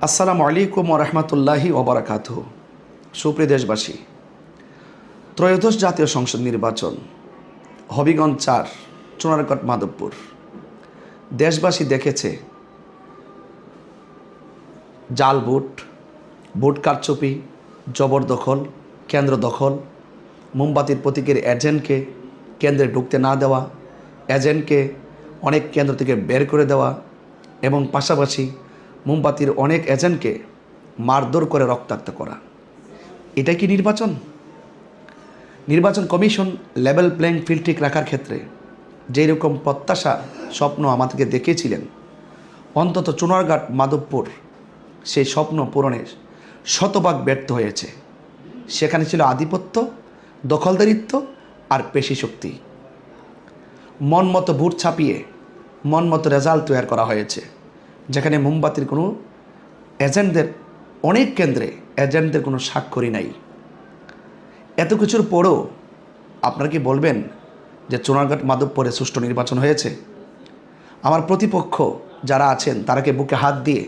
আসসালামু আলাইকুম ওয়া রাহমাতুল্লাহি ওয়া বারাকাতুহু। সুপ্রিয় দেশবাসী, ত্রয়োদশ জাতীয় সংসদ নির্বাচন, হবিগঞ্জ ৪, চুনারগড়, মাধবপুর। দেশবাসী দেখেছে জাল ভোট, ভোট কারচুপি, জবরদখল, কেন্দ্র দখল, মোমবাতির প্রতীকের এজেন্টকে কেন্দ্রে ঢুকতে না দেওয়া, এজেন্টকে অনেক কেন্দ্র থেকে বের করে দেওয়া এবং পাশাপাশি মোমবাতির অনেক এজেন্টকে মারধর করে রক্তাক্ত করা। এটাই কি নির্বাচন? নির্বাচন কমিশন লেভেল প্লেইং ফিল্ড ঠিক রাখার ক্ষেত্রে যেই রকম প্রত্যাশা, স্বপ্ন আমাদেরকে দেখিয়েছিলেন, অন্তত চুনারগড়, মাধবপুর সেই স্বপ্ন পূরণের শতভাগ ব্যর্থ হয়েছে। সেখানে ছিল আধিপত্য, দখলদারিত্ব আর পেশি শক্তি। মন মতো ভোট ছাপিয়ে মন মতো রেজাল্ট তৈরি করা হয়েছে, যেখানে মোমবাতির কোনো এজেন্টদের, অনেক কেন্দ্রে এজেন্টদের কোনো স্বাক্ষরই নাই। এত কিছুর পরও আপনারা কি বলবেন যে চুনারগড়, মাধবপুরে সুষ্ঠু নির্বাচন হয়েছে? আমার প্রতিপক্ষ যারা আছেন তারা কি বুকে হাত দিয়ে,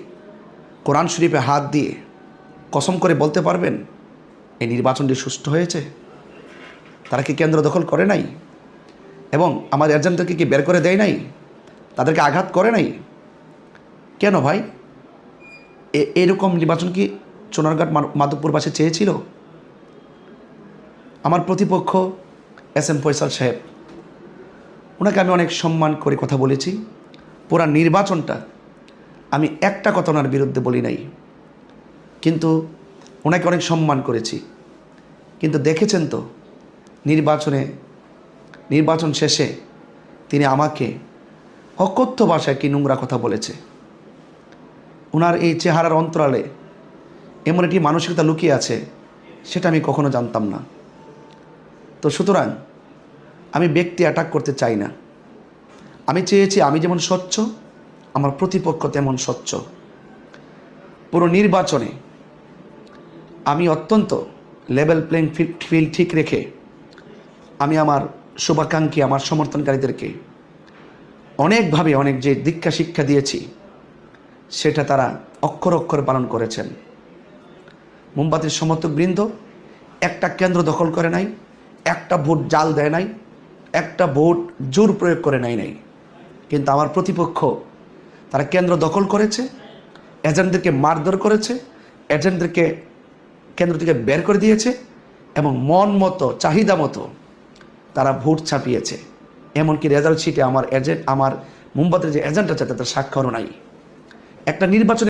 কোরআন শরীফে হাত দিয়ে কসম করে বলতে পারবেন এই নির্বাচনটি সুষ্ঠু হয়েছে? তারা কি কেন্দ্র দখল করে নাই এবং আমার এজেন্টদেরকে কি বের করে দেয় নাই? তাদেরকে আঘাত করে নাই? কেন ভাই? এরকম নির্বাচন কি চুনারগড়, মাধবপুরবাসী চেয়েছিল? আমার প্রতিপক্ষ এস.এম. ফয়সাল সাহেব, ওনাকে আমি অনেক সম্মান করে কথা বলেছি। পুরা নির্বাচনটা আমি একটা কথা ওনার বিরুদ্ধে বলি নাই, কিন্তু ওনাকে অনেক সম্মান করেছি। কিন্তু দেখেছেন তো নির্বাচন শেষে তিনি আমাকে অকথ্য ভাষায় কি নোংরা কথা বলেছে। ওনার এই চেহারার অন্তরালে এমন একটি মানসিকতা লুকিয়ে আছে, সেটা আমি কখনো জানতাম না। তো সুতরাং আমি ব্যক্তি অ্যাটাক করতে চাই না। আমি চেয়েছি আমি যেমন স্বচ্ছ, আমার প্রতিপক্ষ তেমন স্বচ্ছ। পুরো নির্বাচনে আমি অত্যন্ত লেভেল প্লেইং ফিল্ড ঠিক রেখে আমি আমার শুভাকাঙ্ক্ষী, আমার সমর্থনকারীদেরকে অনেকভাবে অনেক যে দীক্ষা শিক্ষা দিয়েছি, সেটা তারা অক্ষর অক্ষরে পালন করেছেন। মোমবাতির সমর্থকবৃন্দ একটা কেন্দ্র দখল করে নাই, একটা ভোট জাল দেয় নাই, একটা ভোট জোর প্রয়োগ করে নাই। কিন্তু আমার প্রতিপক্ষ তারা কেন্দ্র দখল করেছে, এজেন্টদেরকে মারধর করেছে, এজেন্টদেরকে কেন্দ্র থেকে বের করে দিয়েছে এবং মন মতো, চাহিদা মতো তারা ভোট ছাপিয়েছে। এমনকি রেজাল্ট শিটে আমার মোমবাতির যে এজেন্ট আছে তাদের স্বাক্ষরও নাই। একটা নির্বাচনে